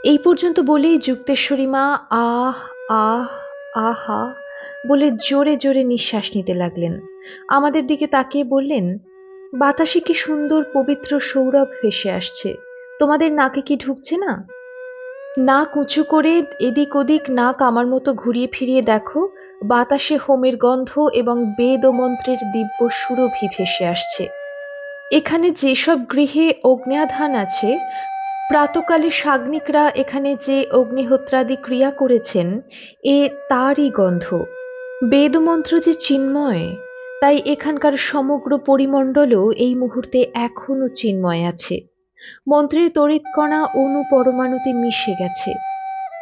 এই পর্যন্ত বলেই যুক্তেশ্বরী মা আহ আহ আহা বলে জোরে জোরে নিঃশ্বাস নিতে লাগলেন। আমাদের দিকে তাকিয়ে বললেন, বাতাসে কি সুন্দর পবিত্র সৌরভ ভেসে আসছে, তোমাদের নাকে কি ঢুকছে না? নাক উঁচু করে এদিক ওদিক নাক আমার মতো ঘুরিয়ে ফিরিয়ে দেখো, বাতাসে হোমের গন্ধ এবং বেদ ও মন্ত্রের দিব্য সুরভি ভেসে আসছে। এখানে যেসব গৃহে অগ্ন্যাধান আছে, প্রাতকালে সাগ্নিকরা এখানে যে অগ্নিহোত্রাদি ক্রিয়া করেছেন, এ তারই গন্ধ। বেদমন্ত্র যে চিন্ময়, তাই এখানকার সমগ্র পরিমণ্ডলও এই মুহূর্তে এখনো চিন্ময় আছে। মন্ত্রের তড়িৎকণা অণু পরমাণুতে মিশে গেছে।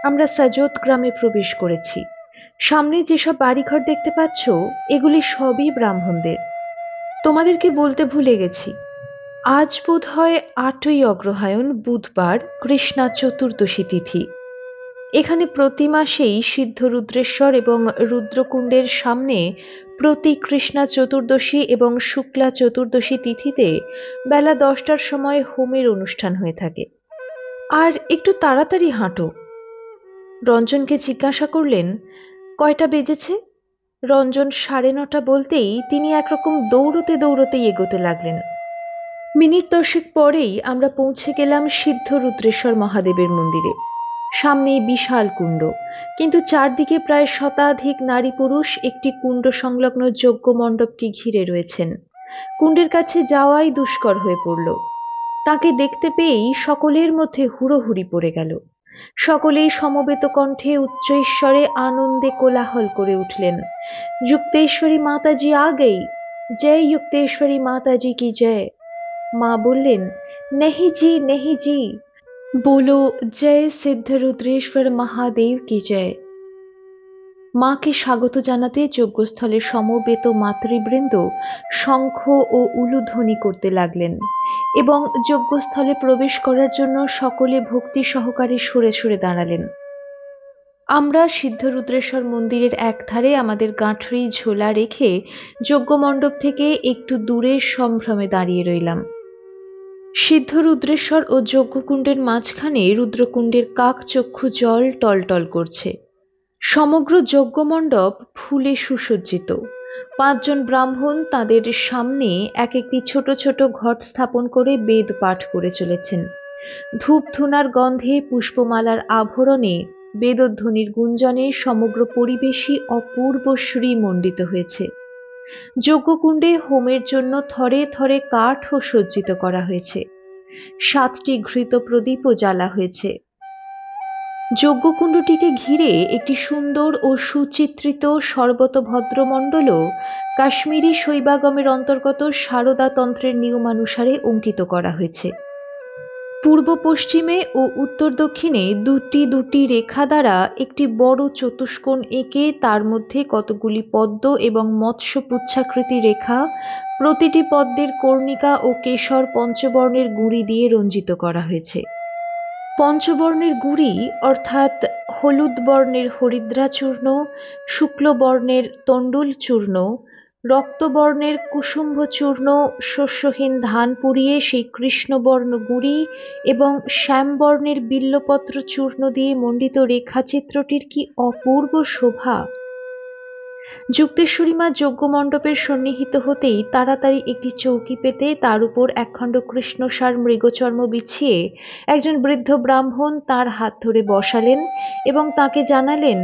আমরা সাজোত গ্রামে প্রবেশ করেছি। সামনে যেসব বাড়িঘর দেখতে পাচ্ছ, এগুলি সবই ব্রাহ্মণদের। তোমাদেরকে বলতে ভুলে গেছি, আজ বোধ হয় ৮ই অগ্রহায়ণ, বুধবার, কৃষ্ণা চতুর্দশী তিথি। এখানে প্রতি মাসেই সিদ্ধ রুদ্রেশ্বর এবং রুদ্রকুণ্ডের সামনে প্রতি কৃষ্ণা চতুর্দশী এবং শুক্লা চতুর্দশী তিথিতে বেলা 10টার সময় হোমের অনুষ্ঠান হয়ে থাকে। আর একটু তাড়াতাড়ি হাঁটো। রঞ্জনকে জিজ্ঞাসা করলেন, কয়টা বেজেছে? রঞ্জন 9:30 বলতেই তিনি একরকম দৌড়তে দৌড়তেই এগোতে লাগলেন। মিনিট 10 পরেই আমরা পৌঁছে গেলাম সিদ্ধ রুদ্রেশ্বর মহাদেবের মন্দিরে। সামনেই বিশাল কুণ্ড, কিন্তু চারদিকে প্রায় শতাধিক নারী পুরুষ একটি কুণ্ড সংলগ্ন যজ্ঞ মণ্ডপকে ঘিরে রয়েছেন। কুণ্ডের কাছে যাওয়াই দুষ্কর হয়ে পড়ল। তাকে দেখতে পেয়েই সকলের মধ্যে হুড়োহুড়ি পড়ে গেল। সকলেই সমবেত কণ্ঠে উচ্চৈঃস্বরে আনন্দে কোলাহল করে উঠলেন, যুক্তেশ্বরী মাতাজি আ গই, জয় যুক্তেশ্বরী মাতাজি কি জয়। মা বললেন, নেহি জি নেহি জি, बोलो जय सिद्ध रुद्रेश्वर महादेव की जय। মাকে স্বাগত জানাতে যজ্ঞস্থলে সমবেত মাতৃবৃন্দ শঙ্খ ও উলুধ্বনি করতে লাগলেন এবং যজ্ঞস্থলে প্রবেশ করার জন্য সকলে ভক্তি সহকারে সরে সরে দাঁড়ালেন। আমরা সিদ্ধ রুদ্রেশ্বর মন্দিরের একধারে আমাদের গাঁঠরি ঝোলা রেখে যজ্ঞমণ্ডপ থেকে একটু দূরে সম্ভ্রমে দাঁড়িয়ে রইলাম। সিদ্ধ রুদ্রেশ্বর ও যজ্ঞকুণ্ডের মাঝখানে রুদ্রকুণ্ডের কাকচক্ষু জল টলটল করছে। সমগ্র যজ্ঞমণ্ডপ ফুলে সুসজ্জিত। 5 জন ব্রাহ্মণ তাদের সামনে এক একটি ছোট ছোট ঘট স্থাপন করে বেদ পাঠ করে চলেছেন। ধূপ ধুনার গন্ধে, পুষ্পমালার আভরণে, বেদধ্বনির গুঞ্জনে সমগ্র পরিবেশই অপূর্ব শ্রীমণ্ডিত হয়েছে। যজ্ঞকুণ্ডে হোমের জন্য থরে থরে কাঠও সজ্জিত করা হয়েছে। 7টি ঘৃত প্রদীপও জ্বালা হয়েছে। যজ্ঞকুণ্ডটিকে ঘিরে একটি সুন্দর ও সুচিত্রিত সর্বতভদ্রমণ্ডলও কাশ্মীরি শৈবাগমের অন্তর্গত সারদা তন্ত্রের নিয়মানুসারে অঙ্কিত করা হয়েছে। পূর্ব পশ্চিমে ও উত্তর দক্ষিণে দুটি দুটি রেখা দ্বারা একটি বড় চতুষ্কোণ এঁকে তার মধ্যে কতগুলি পদ্ম এবং মৎস্য পুচ্ছাকৃতি রেখা, প্রতিটি পদ্মের কর্ণিকা ও কেশর পঞ্চবর্ণের গুঁড়ি দিয়ে রঞ্জিত করা হয়েছে। পঞ্চবর্ণের গুঁড়ি অর্থাৎ হলুদ বর্ণের হরিদ্রা চূর্ণ, শুক্ল বর্ণের তণ্ডুল চূর্ণ, রক্তবর্ণের কুসুম্ভ চূর্ণ, শস্যহীন ধান পুড়িয়ে সেই কৃষ্ণবর্ণ গুঁড়ি এবং শ্যামবর্ণের বিল্বপত্র চূর্ণ দিয়ে মণ্ডিত রেখাচিত্রটির কি অপূর্ব শোভা! যুক্তেশ্বরী মা যজ্ঞমণ্ডপের সন্নিহিত হতেই তাড়াতাড়ি একটি চৌকি পেতে তার উপর একখণ্ড কৃষ্ণসার মৃগচর্ম বিছিয়ে একজন বৃদ্ধ ব্রাহ্মণ তার হাত ধরে বসালেন এবং তাকে জানালেন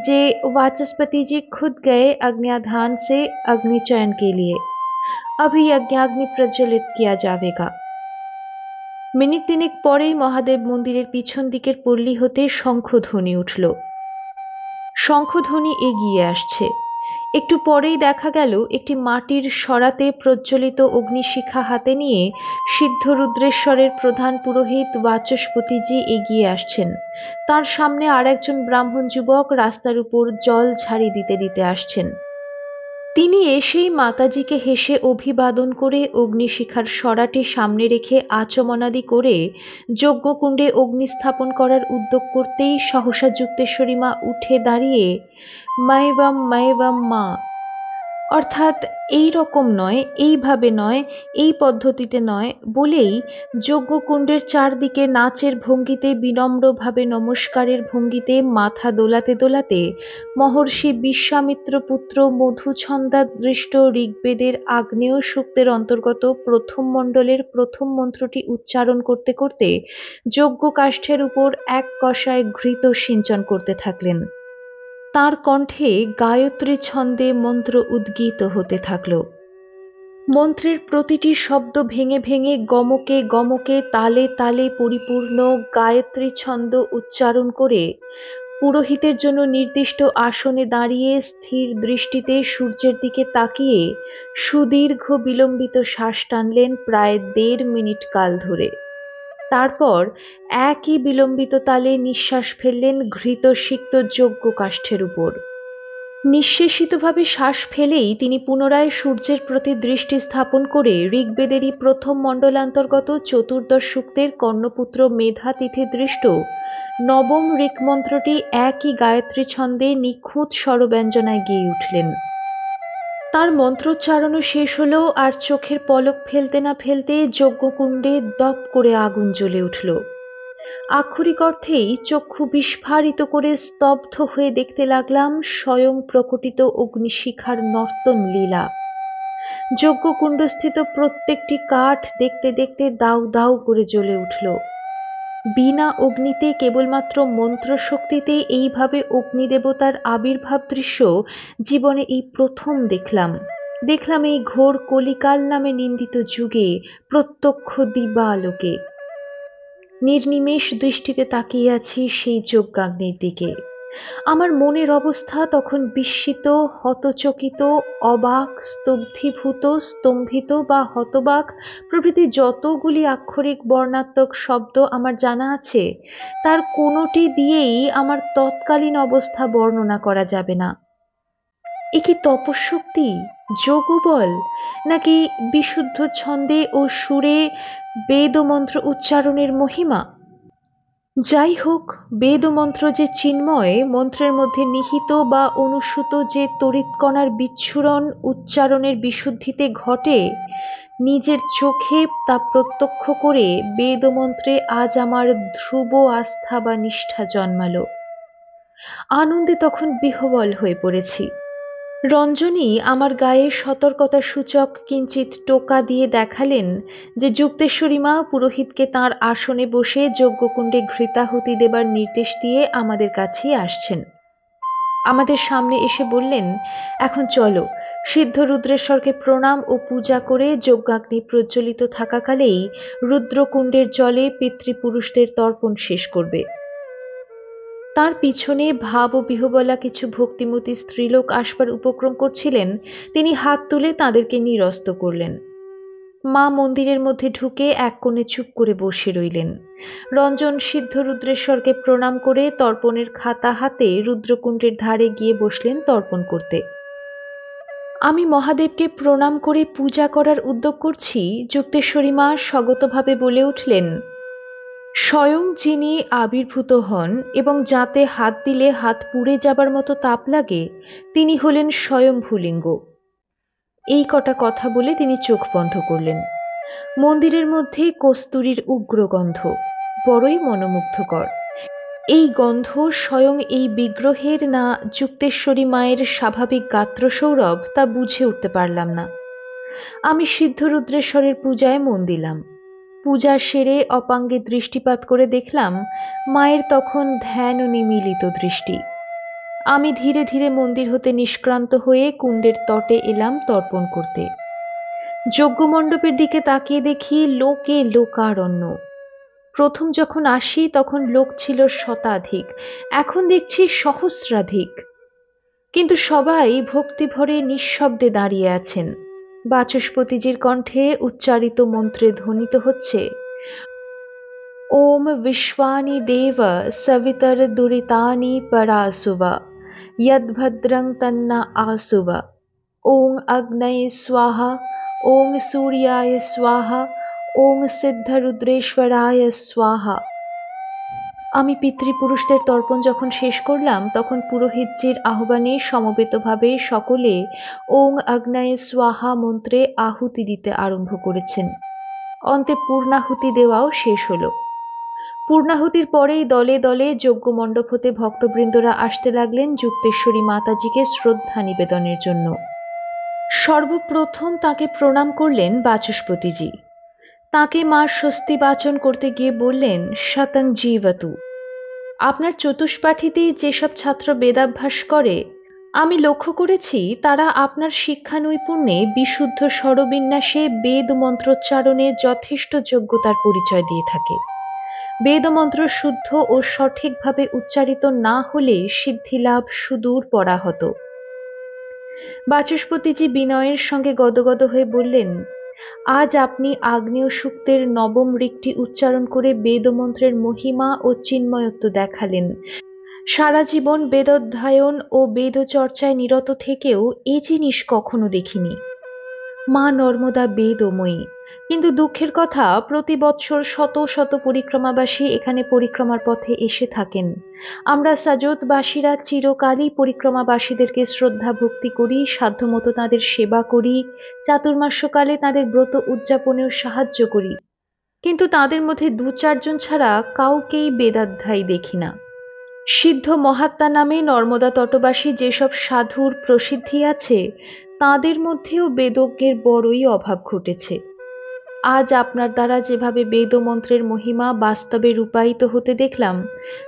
যে वाचस्पति जी खुद गए अग्न्याधान से अग्नि चयन के लिए, अभी यज्ञाग्नि प्रज्वलित किया जाएगा। মিনিট 3 পরেই মহাদেব মন্দিরের পিছন দিকের পল্লী হতে শঙ্খধ্বনি উঠল। শঙ্খধ্বনি এগিয়ে আসছে। একটু পরেই দেখা গেল একটি মাটির সরাতে প্রজ্বলিত অগ্নিশিখা হাতে নিয়ে সিদ্ধ রুদ্রেশ্বরের প্রধান পুরোহিত বাচস্পতিজি এগিয়ে আসছেন। তার সামনে আর একজন ব্রাহ্মণ যুবক রাস্তার উপর জল ঝাড়ি দিতে দিতে আসছেন। তিনি এসেই মাতাজিকে হেসে অভিবাদন করে অগ্নিশিখার সরাটি সামনে রেখে আচমনাদি করে যজ্ঞকুণ্ডে অগ্নি স্থাপন করার উদ্যোগ করতেই সহসা যুক্তেশ্বরী মা উঠে দাঁড়িয়ে মাইবাম মাইবাম মা অর্থাৎ এই রকম নয়, এইভাবে নয়, এই পদ্ধতিতে নয় বলেই যজ্ঞকুণ্ডের চারদিকে নাচের ভঙ্গিতে, বিনম্রভাবে নমস্কারের ভঙ্গিতে মাথা দোলাতে দোলাতে মহর্ষি বিশ্বামিত্র পুত্র মধুছন্দাদৃষ্ট ঋগ্বেদের আগ্নেয় সূক্তের অন্তর্গত প্রথম মণ্ডলের প্রথম মন্ত্রটি উচ্চারণ করতে করতে যজ্ঞ কাষ্ঠের উপর এক কষায় ঘৃত সিঞ্চন করতে থাকলেন। তার কণ্ঠে গায়ত্রী ছন্দে মন্ত্র উদ্গীত হতে থাকল। মন্ত্রের প্রতিটি শব্দ ভেঙে ভেঙে গমকে গমকে তালে তালে পরিপূর্ণ গায়ত্রী ছন্দ উচ্চারণ করে পুরোহিতের জন্য নির্দিষ্ট আসনে দাঁড়িয়ে স্থির দৃষ্টিতে সূর্যের দিকে তাকিয়ে সুদীর্ঘ বিলম্বিত শ্বাস টানলেন প্রায় ১.৫ মিনিট কাল ধরে। তারপর একই বিলম্বিত তালে নিঃশ্বাস ফেললেন ঘৃতসিক্ত যজ্ঞ কাষ্ঠের উপর। নিঃশেষিতভাবে শ্বাস ফেলেই তিনি পুনরায় সূর্যের প্রতি দৃষ্টি স্থাপন করে ঋগ্বেদেরই প্রথম মণ্ডলান্তর্গত চতুর্দশ সূক্তের কর্ণপুত্র মেধাতিথি দৃষ্ট নবম ঋক্মন্ত্রটি একই গায়ত্রী ছন্দে নিখুঁত স্বরব্যঞ্জনায় গেয়ে উঠলেন। তার মন্ত্রোচ্চারণও শেষ হলো, আর চোখের পলক ফেলতে না ফেলতে যজ্ঞকুণ্ডে দপ করে আগুন জ্বলে উঠল। আক্ষরিক অর্থেই চক্ষু বিস্ফারিত করে স্তব্ধ হয়ে দেখতে লাগলাম স্বয়ং প্রকটিত অগ্নিশিখার নর্তন লীলা। যজ্ঞকুণ্ডস্থিত প্রত্যেকটি কাঠ দেখতে দেখতে দাউ দাউ করে জ্বলে উঠল। বিনা অগ্নিতে, কেবলমাত্র মন্ত্রশক্তিতে এইভাবে অগ্নিদেবতার আবির্ভাব দৃশ্য জীবনে এই প্রথম দেখলাম। দেখলাম এই ঘোর কলিকাল নামে নিন্দিত যুগে প্রত্যক্ষ দিবালোকে। নির্নিমেষ দৃষ্টিতে তাকিয়ে আছি সেই যজ্ঞাগ্নির দিকে। আমার মনের অবস্থা তখন বিস্মিত, হতচকিত, অবাক, স্তব্ধীভূত, স্তম্ভিত বা হতবাক প্রভৃতি যতগুলি আক্ষরিক বর্ণাত্মক শব্দ আমার জানা আছে, তার কোনোটি দিয়েই আমার তৎকালীন অবস্থা বর্ণনা করা যাবে না। এ কি তপঃশক্তি, যোগবল, নাকি বিশুদ্ধ ছন্দে ও সুরে বেদমন্ত্র উচ্চারণের মহিমা? যাই হোক, বেদমন্ত্র যে চিন্ময়, মন্ত্রের মধ্যে নিহিত বা অনুসূত যে তড়িৎকণার বিচ্ছুরণ উচ্চারণের বিশুদ্ধিতে ঘটে, নিজের চোখে তা প্রত্যক্ষ করে বেদমন্ত্রে আজ আমার ধ্রুব আস্থা বা নিষ্ঠা জন্মালো। আনন্দে তখন বিহ্বল হয়ে পড়েছি। রঞ্জনী আমার গায়ে সতর্কতা সূচক কিঞ্চিৎ টোকা দিয়ে দেখালেন যে যুক্তেশ্বরী মা পুরোহিতকে তাঁর আসনে বসে যজ্ঞকুণ্ডে ঘৃতাহুতি দেবার নির্দেশ দিয়ে আমাদের কাছেই আসছেন। আমাদের সামনে এসে বললেন, এখন চলো, সিদ্ধ রুদ্রেশ্বরকে প্রণাম ও পূজা করে যজ্ঞাগ্নি প্রজ্বলিত থাকাকালেই রুদ্রকুণ্ডের জলে পিতৃপুরুষদের তর্পণ শেষ করবে। তার পিছনে ভাব ও বিহ্বলা কিছু ভক্তিমতী স্ত্রীলোক আসবার উপক্রম করছিলেন। তিনি হাত তুলে তাদেরকে নিরস্ত করলেন। মা মন্দিরের মধ্যে ঢুকে এক কোণে চুপ করে বসে রইলেন। রঞ্জন সিদ্ধ রুদ্রেশ্বরকে প্রণাম করে তর্পণের খাতা হাতে রুদ্রকুণ্ডের ধারে গিয়ে বসলেন তর্পণ করতে। আমি মহাদেবকে প্রণাম করে পূজা করার উদ্যোগ করছি, যুক্তেশ্বরী মা স্বগতভাবে বলে উঠলেন, স্বয়ং যিনি আবির্ভূত হন এবং যাতে হাত দিলে হাত পুড়ে যাবার মতো তাপ লাগে, তিনি হলেন স্বয়ংভূলিঙ্গ। এই কটা কথা বলে তিনি চোখ বন্ধ করলেন। মন্দিরের মধ্যে কস্তুরীর উগ্র গন্ধ, বড়ই মনোমুগ্ধকর। এই গন্ধ স্বয়ং এই বিগ্রহের না যুক্তেশ্বরী মায়ের স্বাভাবিক গাত্রসৌরভ তা বুঝে উঠতে পারলাম না। আমি সিদ্ধ রুদ্রেশ্বরের পূজায় মন দিলাম। পূজা সেরে অপাঙ্গে দৃষ্টিপাত করে দেখলাম মায়ের তখন ধ্যান ও নিমীলিত দৃষ্টি। আমি ধীরে ধীরে মন্দির হতে নিষ্ক্রান্ত হয়ে কুণ্ডের তটে এলাম তর্পণ করতে। যজ্ঞমণ্ডপের দিকে তাকিয়ে দেখি লোকে লোকারণ্য। প্রথম যখন আসি তখন লোক ছিল শতাধিক, এখন দেখছি সহস্রাধিক। কিন্তু সবাই ভক্তিভরে নিঃশব্দে দাঁড়িয়ে আছেন। বাচস্পতিজির কণ্ঠে উচ্চারিত মন্ত্রে ধ্বনিত হচ্ছে, ওম বিশ্বানি দেব সবিতর দুরিতানি পরাসুব यद्भद्रं तन्न आसुव ओं अग्नये स्वाहा ओं सूर्याय स्वाहा ओं सिद्धरुद्रेश्वराय स्वाहा। আমি পিতৃপুরুষদের তর্পণ যখন শেষ করলাম তখন পুরোহিতজির আহ্বানে সমবেতভাবে সকলে ওং আগ্নেয় স্বাহা মন্ত্রে আহুতি দিতে আরম্ভ করেছেন। অন্তে পূর্ণাহুতি দেওয়াও শেষ হলো। পূর্ণাহুতির পরেই দলে দলে যজ্ঞ মণ্ডপ হতে ভক্তবৃন্দরা আসতে লাগলেন যুক্তেশ্বরী মাতাজিকে শ্রদ্ধা নিবেদনের জন্য। সর্বপ্রথম তাকে প্রণাম করলেন বাচস্পতিজি। তাকে মা স্বস্তি বাচন করতে গিয়ে বললেন, শতং জীবতু। আপনার চতুষ্পাঠীতেই যেসব ছাত্র বেদাভ্যাস করে, আমি লক্ষ্য করেছি তারা আপনার শিক্ষা নৈপুণ্যে বিশুদ্ধ স্বরবিন্যাসে বেদ মন্ত্রোচ্চারণে যথেষ্ট যোগ্যতার পরিচয় দিয়ে থাকে। বেদমন্ত্র শুদ্ধ ও সঠিকভাবে উচ্চারিত না হলে সিদ্ধিলাভ সুদূর পরাহত। বাচস্পতিজি বিনয়ের সঙ্গে গদগদ হয়ে বললেন, আজ আপনি আগ্নেয় সূক্তের নবম ঋকটি উচ্চারণ করে বেদমন্ত্রের মহিমা ও চিন্ময়ত্ব দেখালেন। সারা জীবন বেদোধ্যায়ন ও বেদচর্চায় নিরত থেকেও এ জিনিস কখনো দেখিনি। মা নর্মদা বেদময়ী, কিন্তু দুঃখের কথা প্রতি বৎসর শত শত পরিক্রমাবাসী এখানে পরিক্রমার পথে এসে থাকেন। আমরা সাজতবাসীরা চিরকালই পরিক্রমাবাসীদেরকে শ্রদ্ধা ভক্তি করি, সাধ্যমতো তাঁদের সেবা করি, চাতুর্মাস্যকালে তাঁদের ব্রত উদযাপনেও সাহায্য করি, কিন্তু তাঁদের মধ্যে দু চারজন ছাড়া কাউকেই বেদাধ্যায়ী দেখি না। সিদ্ধ মহাত্মা নামে নর্মদা তটবাসী যেসব সাধুর প্রসিদ্ধি আছে, তাঁদের মধ্যেও বেদজ্ঞের বড়ই অভাব ঘটেছে। আজ আপনার দ্বারা যেভাবে বেদমন্ত্রের মহিমা বাস্তবে রূপায়িত হতে দেখলাম,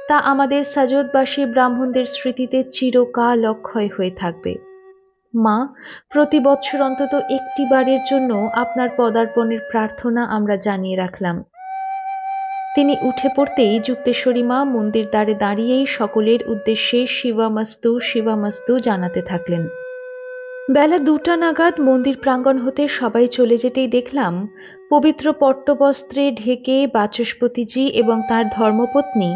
তা আমাদের সাজতবাসী ব্রাহ্মণদের স্মৃতিতে চিরকাল অক্ষয় হয়ে থাকবে। মা, প্রতি বৎসর অন্তত একটি বারের জন্য আপনার পদার্পণের প্রার্থনা আমরা জানিয়ে রাখলাম। তিনি উঠে পড়তেই যুক্তেশ্বরী মা মন্দির দ্বারে দাঁড়িয়েই সকলের উদ্দেশ্যে শিবামস্তু শিবামস্তু জানাতে থাকলেন। বেলা 2টা নাগাদ মন্দির প্রাঙ্গণ হতে সবাই চলে যেতেই দেখলাম পবিত্র পট্টবস্ত্রে ঢেকে বাচস্পতিজি এবং তার ধর্মপত্নী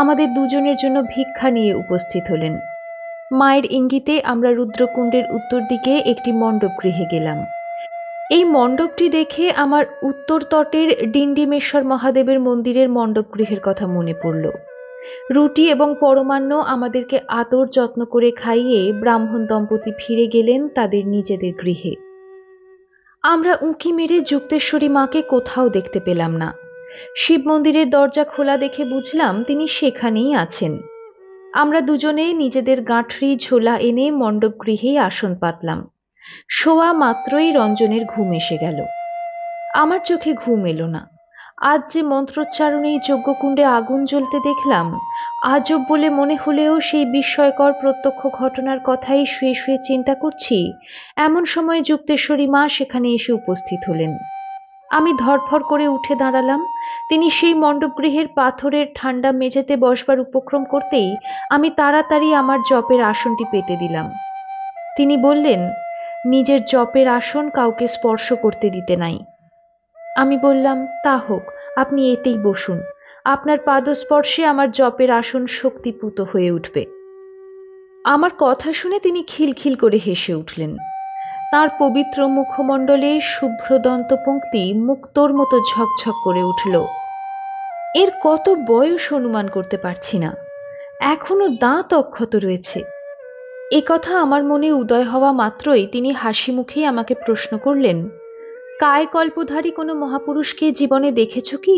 আমাদের দুজনের জন্য ভিক্ষা নিয়ে উপস্থিত হলেন। মায়ের ইঙ্গিতে আমরা রুদ্রকুণ্ডের উত্তর দিকে একটি মণ্ডপ গৃহে গেলাম। এই মণ্ডপটি দেখে আমার উত্তর তটের ডিন্ডিমেশ্বর মহাদেবের মন্দিরের মণ্ডপ গৃহের কথা মনে পড়ল। রুটি এবং পরমান্ন আমাদেরকে আদর যত্ন করে খাইয়ে ব্রাহ্মণ দম্পতি ফিরে গেলেন তাদের নিজেদের গৃহে। আমরা উঁকি মেরে যুক্তেশ্বরী মাকে কোথাও দেখতে পেলাম না। শিব মন্দিরের দরজা খোলা দেখে বুঝলাম তিনি সেখানেই আছেন। আমরা দুজনে নিজেদের গাঁঠরি ঝোলা এনে মণ্ডপ গৃহেই আসন পাতলাম। শোয়া মাত্রই রঞ্জনের ঘুম এসে গেল। আমার চোখে ঘুম এলো না। আজ যে মন্ত্রোচ্চারণেই যজ্ঞকুণ্ডে আগুন জ্বলতে দেখলাম, আজব বলে মনে হলেও সেই বিস্ময়কর প্রত্যক্ষ ঘটনার কথাই শুয়ে শুয়ে চিন্তা করছি, এমন সময় যুক্তেশ্বরী মা সেখানে এসে উপস্থিত হলেন। আমি ধরফর করে উঠে দাঁড়ালাম। তিনি সেই মণ্ডপগৃহের পাথরের ঠান্ডা মেঝেতে বসবার উপক্রম করতেই আমি তাড়াতাড়ি আমার জপের আসনটি পেতে দিলাম। তিনি বললেন, নিজের জপের আসন কাউকে স্পর্শ করতে দিতে নাই। আমি বললাম, তা হোক, আপনি এতেই বসুন। আপনার পাদস্পর্শে আমার জপের আসন শক্তিপুত হয়ে উঠবে। আমার কথা শুনে তিনি খিলখিল করে হেসে উঠলেন। তার পবিত্র মুখমণ্ডলে শুভ্র দন্তপঙ্ক্তি মুক্তোর মতো ঝকঝক করে উঠল। এর কত বয়স অনুমান করতে পারছি না, এখনো দাঁত অক্ষত রয়েছে। এ কথা আমার মনে উদয় হওয়া মাত্রই তিনি হাসি মুখেই আমাকে প্রশ্ন করলেন, কায়কল্পধারী কোনো মহাপুরুষকে জীবনে দেখেছ কি?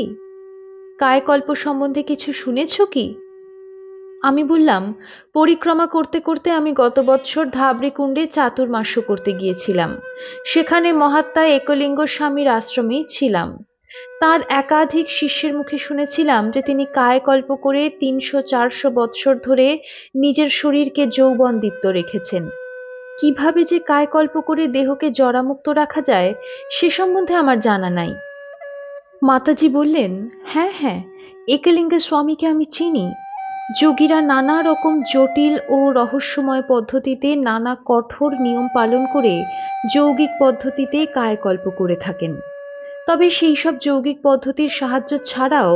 কায়কল্প সম্বন্ধে কিছু শুনেছ কি? আমি বললাম, পরিক্রমা করতে করতে আমি গত বৎসর ধাবড়িকুণ্ডে চাতুর্মাস্য করতে গিয়েছিলাম। সেখানে মহাত্মা একলিঙ্গ স্বামীর আশ্রমেই ছিলাম। তার একাধিক শিষ্যের মুখে শুনেছিলাম যে তিনি কায়কল্প করে 300-400 বৎসর ধরে নিজের শরীরকে যৌবনদীপ্ত রেখেছেন। কিভাবে যে কায়কল্প করে দেহকে জরামুক্ত রাখা যায় সে সম্বন্ধে আমার জানা নাই। মাতাজি বললেন, হ্যাঁ হ্যাঁ, একলিঙ্গ স্বামীকে আমি চিনি। যোগীরা নানা রকম জটিল ও রহস্যময় পদ্ধতিতে নানা কঠোর নিয়ম পালন করে যৌগিক পদ্ধতিতে কায়কল্প করে থাকেন। তবে সেই সব যৌগিক পদ্ধতির সাহায্য ছাড়াও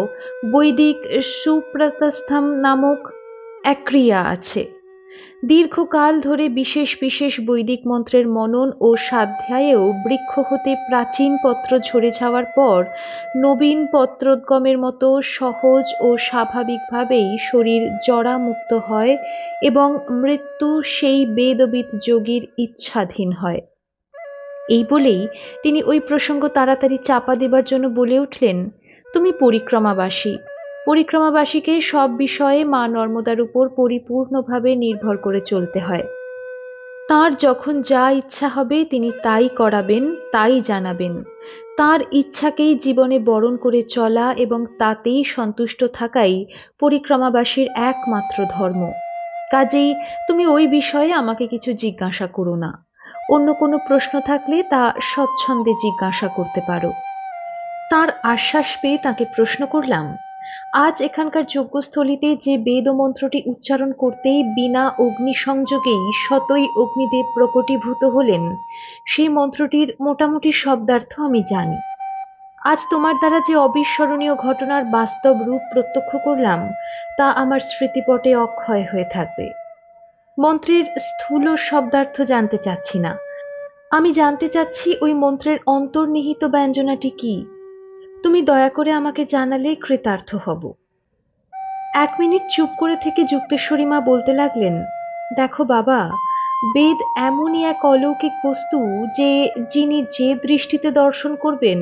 বৈদিক সুপ্রতস্থম নামক এক ক্রিয়া আছে। দীর্ঘকাল ধরে বিশেষ বিশেষ বৈদিক মন্ত্রের মনন ও স্বাধ্যায়েও বৃক্ষ হতে প্রাচীন পত্র ঝরে যাওয়ার পর নবীন পত্রোদ্গমের মতো সহজ ও স্বাভাবিকভাবেই শরীর জরামুক্ত হয় এবং মৃত্যু সেই বেদবিৎ যোগীর ইচ্ছাধীন হয়। এই বলেই তিনি ওই প্রসঙ্গ তাড়াতাড়ি চাপা দেবার জন্য বলে উঠলেন, তুমি পরিক্রমাবাসী, পরিক্রমাবাসীকে সব বিষয়ে মা নর্মদার উপর পরিপূর্ণভাবে নির্ভর করে চলতে হয়। তাঁর যখন যা ইচ্ছা হবে তিনি তাই করাবেন, তাই জানাবেন। তাঁর ইচ্ছাকেই জীবনে বরণ করে চলা এবং তাতেই সন্তুষ্ট থাকাই পরিক্রমাবাসীর একমাত্র ধর্ম। কাজেই তুমি ওই বিষয়ে আমাকে কিছু জিজ্ঞাসা করো না। অন্য কোনো প্রশ্ন থাকলে তা স্বচ্ছন্দে জিজ্ঞাসা করতে পারো। তার আশ্বাস পেয়ে তাকে প্রশ্ন করলাম, আজ এখানকার যজ্ঞস্থলিতে যে বেদ মন্ত্রটি উচ্চারণ করতেই বিনা অগ্নি সংযোগেই শতই অগ্নিদেব প্রকটীভূত হলেন, সেই মন্ত্রটির মোটামুটি শব্দার্থ আমি জানি। আজ তোমার দ্বারা যে অবিস্মরণীয় ঘটনার বাস্তব রূপ প্রত্যক্ষ করলাম, তা আমার স্মৃতিপটে অক্ষয় হয়ে থাকবে। মন্ত্রের স্থূল শব্দার্থ জানতে চাচ্ছি না, আমি জানতে চাচ্ছি ওই মন্ত্রের অন্তর্নিহিত ব্যঞ্জনাটি কি। তুমি দয়া করে আমাকে জানালে কৃতার্থ হব। 1 মিনিট চুপ করে থেকে যুক্তেশ্বরী মা বলতে লাগলেন, দেখো বাবা, বেদ এমনই এক অলৌকিক বস্তু যে যিনি যে দৃষ্টিতে দর্শন করবেন,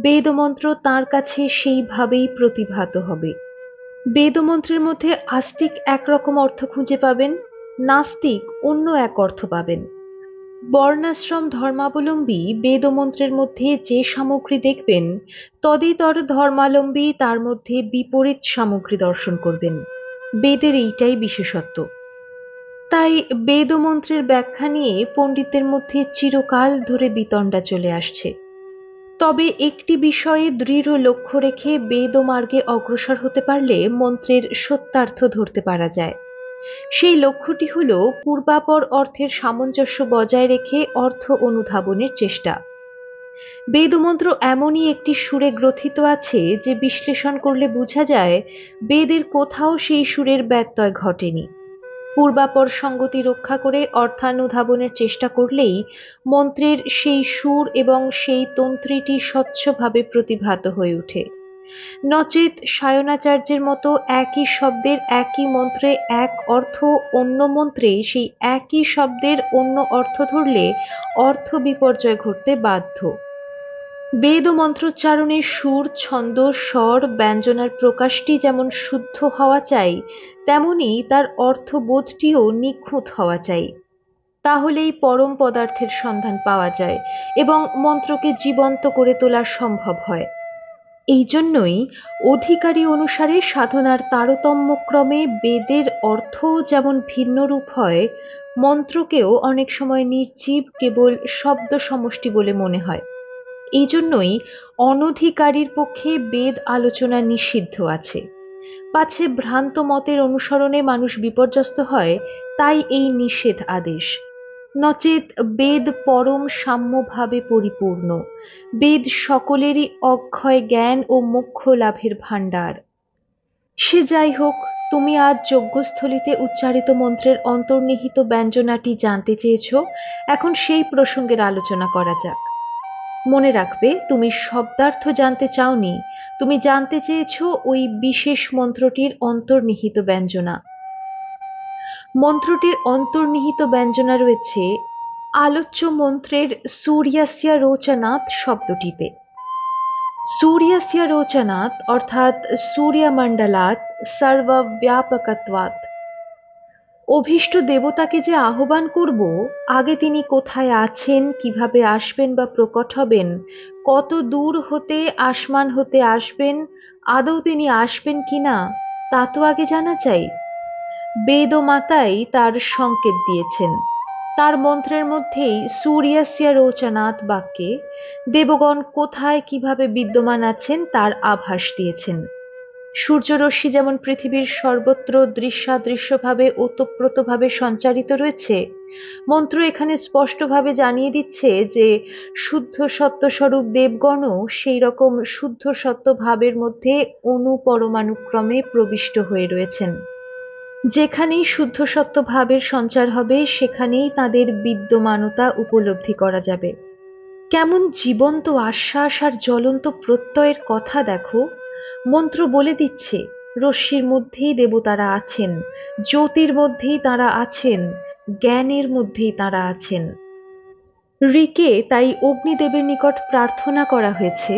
বেদমন্ত্র তাঁর কাছে সেইভাবেই প্রতিভাত হবে। বেদমন্ত্রের মধ্যে আস্তিক একরকম অর্থ খুঁজে পাবেন, নাস্তিক অন্য এক অর্থ পাবেন। বর্ণাশ্রম ধর্মাবলম্বী বেদমন্ত্রের মধ্যে যে সামগ্রী দেখবেন, তদিতর ধর্মাবলম্বী তার মধ্যে বিপরীত সামগ্রী দর্শন করবেন। বেদের এইটাই বিশেষত্ব। তাই বেদমন্ত্রের ব্যাখ্যা নিয়ে পণ্ডিতদের মধ্যে চিরকাল ধরে বিতণ্ডা চলে আসছে। তবে একটি বিষয়ে দৃঢ় লক্ষ্য রেখে বেদমার্গে অগ্রসর হতে পারলে মন্ত্রের সত্যার্থ ধরতে পারা যায়। সেই লক্ষ্যটি হল পূর্বাপর অর্থের সামঞ্জস্য বজায় রেখে অর্থ অনুধাবনের চেষ্টা। বেদমন্ত্র এমনই একটি সুরে গ্রথিত আছে যে বিশ্লেষণ করলে বোঝা যায় বেদের কোথাও সেই সুরের ব্যত্যয় ঘটেনি। পূর্বাপর সঙ্গতি রক্ষা করে অর্থানুধাবনের চেষ্টা করলেই মন্ত্রের সেই সুর এবং সেই তন্ত্রীটি স্বচ্ছভাবে প্রতিভাত হয়ে ওঠে। নচেৎ সায়নাচার্যের মতো একই শব্দের একই মন্ত্রে এক অর্থ, অন্য মন্ত্রে সেই একই শব্দের অন্য অর্থ ধরলে অর্থ বিপর্যয় ঘটতে বাধ্য। বেদ ও মন্ত্রোচ্চারণের সুর, ছন্দ, স্বর, ব্যঞ্জনার প্রকাশটি যেমন শুদ্ধ হওয়া চাই, তেমনি তার অর্থবোধটিও নিখুঁত হওয়া চাই। তাহলেই পরম পদার্থের সন্ধান পাওয়া যায় এবং মন্ত্রকে জীবন্ত করে তোলা সম্ভব হয়। এই জন্যই অধিকারী অনুসারে সাধনার তারতম্যক্রমে বেদের অর্থ যেমন ভিন্ন রূপ হয়, মন্ত্রকেও অনেক সময় নির্জীব কেবল শব্দ সমষ্টি বলে মনে হয়। এই জন্যই অনধিকারীর পক্ষে বেদ আলোচনা নিষিদ্ধ আছে। পাছে ভ্রান্ত মতের অনুসরণে মানুষ বিপর্যস্ত হয়, তাই এই নিষেধ আদেশ। নচেৎ বেদ পরম সাম্যভাবে পরিপূর্ণ, বেদ সকলেরই অক্ষয় জ্ঞান ও মোক্ষ লাভের ভাণ্ডার। সে যাই হোক, তুমি আজ যজ্ঞস্থলিতে উচ্চারিত মন্ত্রের অন্তর্নিহিত ব্যঞ্জনাটি জানতে চেয়েছ, এখন সেই প্রসঙ্গের আলোচনা করা যাক। মনে রাখবে, তুমি শব্দার্থ জানতে চাওনি, তুমি জানতে চেয়েছ ওই বিশেষ মন্ত্রটির অন্তর্নিহিত ব্যঞ্জনা। মন্ত্রটির অন্তর্নিহিত ব্যঞ্জনা রয়েছে আলোচ্য মন্ত্রের সূর্যস্য রোচনাৎ শব্দটিতে। সূর্যস্য রোচনাৎ অর্থাৎ সূর্যমণ্ডলাৎ সর্বব্যাপকত্বাৎ। অভীষ্ট দেবতাকে যে আহ্বান করব, আগে তিনি কোথায় আছেন, কিভাবে আসবেন বা প্রকট হবেন, কত দূর হতে আসমান হতে আসবেন, আদৌ তিনি আসবেন কিনা, তা তো আগে জানা চাই। বেদমাতাই তার সংকেত দিয়েছেন। তার মন্ত্রের মধ্যেই সূর্যস্য রোচনাৎ বাক্যে দেবগণ কোথায় কিভাবে বিদ্যমান আছেন তার আভাস দিয়েছেন। সূর্যরশ্মি যেমন পৃথিবীর সর্বত্র দৃশ্যাদৃশ্যভাবে ওতপ্রোতভাবে সঞ্চারিত রয়েছে, মন্ত্র এখানে স্পষ্টভাবে জানিয়ে দিচ্ছে যে শুদ্ধ সত্যস্বরূপ দেবগণও সেই রকম শুদ্ধ সত্য ভাবের মধ্যে অনুপরমাণুক্রমে প্রবিষ্ট হয়ে রয়েছেন। যেখানেই শুদ্ধ সত্য ভাবের সঞ্চার হবে সেখানেই তাদের বিদ্যমানতা উপলব্ধি করা যাবে। কেমন জীবন্ত আশ্বাস আর জ্বলন্ত প্রত্যয়ের কথা দেখো। মন্ত্র বলে দিচ্ছে রশ্মির মধ্যেই দেবতারা আছেন, জ্যোতির মধ্যেই তারা আছেন, জ্ঞানের মধ্যেই তারা আছেন। ঋকে তাই অগ্নিদেবের নিকট প্রার্থনা করা হয়েছে,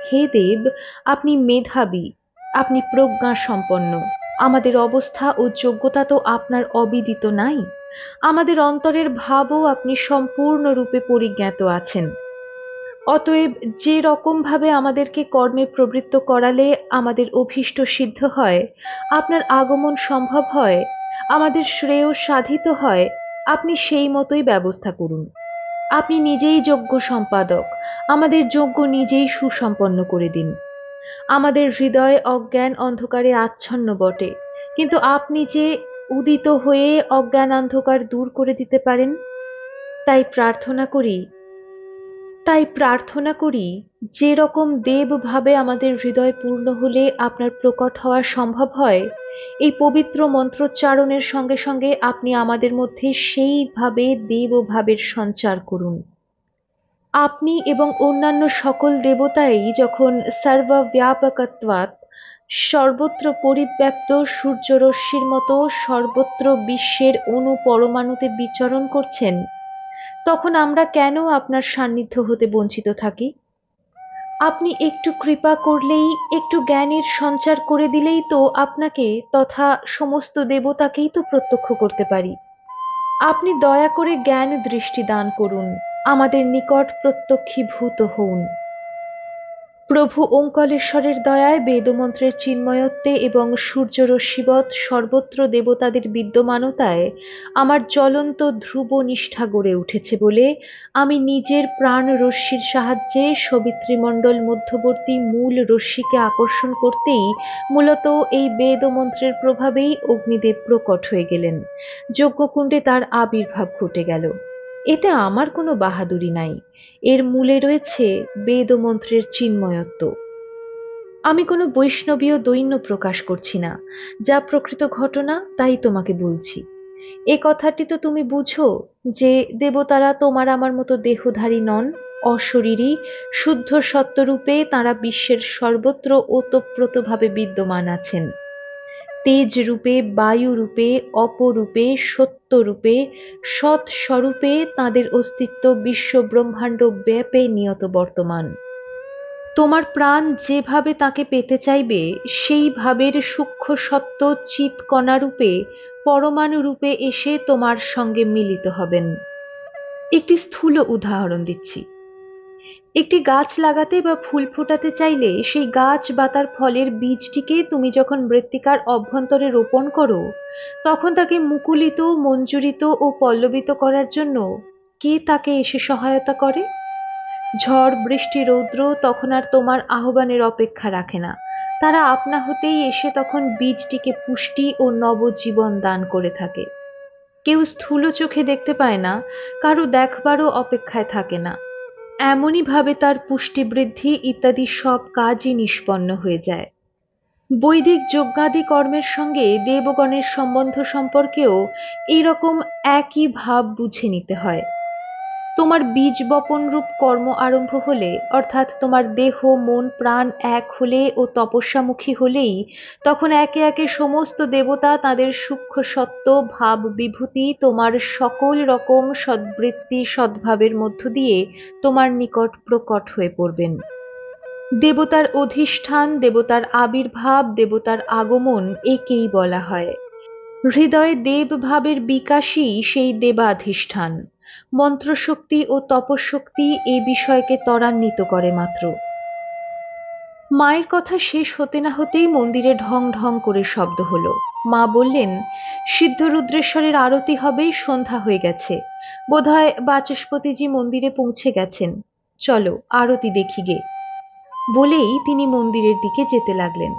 হে দেব, আপনি মেধাবী, আপনি প্রজ্ঞা সম্পন্ন, আমাদের অবস্থা ও যোগ্যতা তো আপনার অবিদিত নাই, আমাদের অন্তরের ভাবও আপনি সম্পূর্ণরূপে পরিজ্ঞাত আছেন। অতএব যে রকম ভাবে আমাদেরকে কর্মে প্রবৃত্ত করালে আমাদের অভীষ্ট সিদ্ধ হয়, আপনার আগমন সম্ভব হয়, আমাদের শ্রেয় সাধিত হয়, আপনি সেই মতোই ব্যবস্থা করুন। আপনি নিজেই যোগ্য সম্পাদক, আমাদের যজ্ঞ নিজেই সুসম্পন্ন করে দিন। আমাদের হৃদয় অজ্ঞান অন্ধকারে আচ্ছন্ন বটে, কিন্তু আপনি যে উদিত হয়ে অজ্ঞান অন্ধকার দূর করে দিতে পারেন। তাই প্রার্থনা করি তাই প্রার্থনা করি যে রকম দেব ভাবে আমাদের হৃদয় পূর্ণ হলে আপনার প্রকট হওয়া সম্ভব হয়, এই পবিত্র মন্ত্রোচ্চারণের সঙ্গে সঙ্গে আপনি আমাদের মধ্যে সেইভাবে দেব ভাবের সঞ্চার করুন। আপনি এবং অন্যান্য সকল দেবতাই যখন সর্বব্যাপকত্বাৎ সর্বত্র পরিব্যাপ্ত সূর্যরশ্মির মতো সর্বত্র বিশ্বের অণু পরমাণুতে বিচরণ করছেন, তখন আমরা কেন আপনার সান্নিধ্য হতে বঞ্চিত থাকি? আপনি একটু কৃপা করলেই, একটু জ্ঞানের সঞ্চার করে দিলেই তো আপনাকে তথা সমস্ত দেবতাকেই তো প্রত্যক্ষ করতে পারি। আপনি দয়া করে জ্ঞান দৃষ্টি দান করুন, আমাদের নিকট প্রত্যক্ষীভূত হউন। প্রভু ওঙ্কারেশ্বরের দয়ায় বেদমন্ত্রের চিন্ময়ত্বে এবং সূর্যরশ্মিবৎ সর্বত্র দেবতাদের বিদ্যমানতায় আমার জ্বলন্ত ধ্রুব নিষ্ঠা গড়ে উঠেছে বলে আমি নিজের প্রাণ রশ্মির সাহায্যে সবিত্রীমণ্ডল মধ্যবর্তী মূল রশ্মিকে আকর্ষণ করতেই মূলত এই বেদমন্ত্রের প্রভাবেই অগ্নিদেব প্রকট হয়ে গেলেন, যজ্ঞকুণ্ডে তার আবির্ভাব ঘটে গেল। এতে আমার কোনো বাহাদুরি নাই, এর মূলে রয়েছে বেদমন্ত্রের চিন্ময়ত্ব। আমি কোনো বৈষ্ণবীয় দৈন্য প্রকাশ করছি না, যা প্রকৃত ঘটনা তাই তোমাকে বলছি। এ কথাটি তো তুমি বুঝো যে দেবতারা তোমার আমার মতো দেহধারী নন, অশরীরী শুদ্ধ সত্যরূপে তাঁরা বিশ্বের সর্বত্র ওতপ্রোতভাবে বিদ্যমান আছেন। তেজ রূপে, বায়ু রূপে, অপরূপে, সত্যরূপে, সৎস্বরূপে তাঁদের অস্তিত্ব বিশ্ব ব্রহ্মাণ্ড ব্যাপে নিয়ত বর্তমান। তোমার প্রাণ যেভাবে তাকে পেতে চাইবে সেই ভাবের সূক্ষ্ম সত্য চিৎকণারূপে পরমাণু রূপে এসে তোমার সঙ্গে মিলিত হবেন। একটি স্থূল উদাহরণ দিচ্ছি। একটি গাছ লাগাতে বা ফুল ফোটাতে চাইলে সেই গাছ বা তার ফলের বীজটিকে তুমি যখন মৃত্তিকার অভ্যন্তরে রোপণ করো, তখন তাকে মুকুলিত, মঞ্জুরিত ও পল্লবিত করার জন্য কে তাকে এসে সহায়তা করে? ঝড় বৃষ্টি রৌদ্র তখন আর তোমার আহ্বানের অপেক্ষা রাখে না, তারা আপনা হতেই এসে তখন বীজটিকে পুষ্টি ও নবজীবন দান করে থাকে। কেউ স্থূল চোখে দেখতে পায় না, কারো দেখবারও অপেক্ষায় থাকে না, এমনই ভাবে তার পুষ্টি বৃদ্ধি ইত্যাদি সব কাজই নিষ্পন্ন হয়ে যায়। বৈদিক যজ্ঞাদি কর্মের সঙ্গে দেবগণের সম্বন্ধ সম্পর্কেও এইরকম একই ভাব বুঝে নিতে হয়। তোমার বীজ বপন রূপ কর্ম আরম্ভ হলে, অর্থাৎ তোমার দেহ মন প্রাণ এক হলে ও তপস্যামুখী হলেই তখন একে একে সমস্ত দেবতা তাদের সূক্ষ্ম সত্য ভাব বিভূতি তোমার সকল রকম সদ্বৃত্তি সদ্ভাবের মধ্য দিয়ে তোমার নিকট প্রকট হয়ে পড়বেন। দেবতার অধিষ্ঠান, দেবতার আবির্ভাব, দেবতার আগমন একেই বলা হয়। হৃদয়ে দেবভাবের বিকাশই সেই দেবাধিষ্ঠান। মন্ত্রশক্তি ও তপশক্তি এ বিষয়কে ত্বরান্বিত করে মাত্র। মায়ের কথা শেষ হতে না হতেই মন্দিরে ঢং ঢং করে শব্দ হলো। মা বললেন, সিদ্ধরুদ্রেশ্বরের আরতি হবে, সন্ধ্যা হয়ে গেছে, বোধহয় বাচস্পতিজি মন্দিরে পৌঁছে গেছেন, চলো আরতি দেখি গে। বলেই তিনি মন্দিরের দিকে যেতে লাগলেন।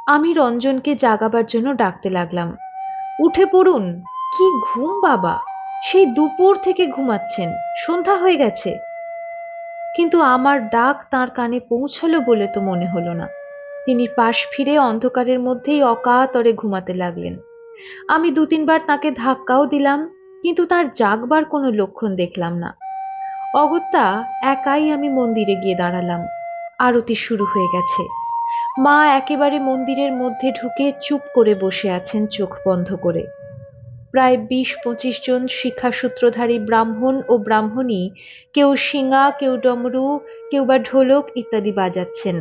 আমি রঞ্জনকে জাগাবার জন্য ডাকতে লাগলাম, উঠে পড়ুন, কি ঘুম বাবা, সেই দুপুর থেকে ঘুমাচ্ছেন, সন্ধ্যা হয়ে গেছে। কিন্তু আমার ডাক তাঁর কানে পৌঁছালো বলে তো মনে হলো না। তিনি পাশ ফিরে অন্ধকারের মধ্যেই অকাতরে ঘুমাতে লাগলেন। আমি 2-3 বার তাকে ধাক্কাও দিলাম, কিন্তু তার জাগবার কোনো লক্ষণ দেখলাম না। অগত্যা একাই আমি মন্দিরে গিয়ে দাঁড়ালাম। আরতি শুরু হয়ে গেছে। মা একেবারে মন্দিরের মধ্যে ঢুকে চুপ করে বসে আছেন চোখ বন্ধ করে। প্রায় 20-25 জন শিক্ষাসূত্রধারী ব্রাহ্মণ ও ব্রাহ্মণী, কেউ শিঙা, কেউ ডমরু, কেউ বা ঢোলক ইত্যাদি বাজাচ্ছেন।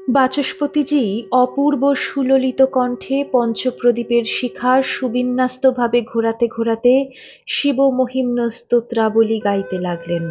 বাচস্পতিজি অপূর্ব সুললিত কণ্ঠে পঞ্চপ্রদীপের শিখা সুবিন্যস্তভাবে ঘোরাতে ঘোরাতে শিবমহিম্ন স্তোত্রাবলী গাইতে লাগলেন।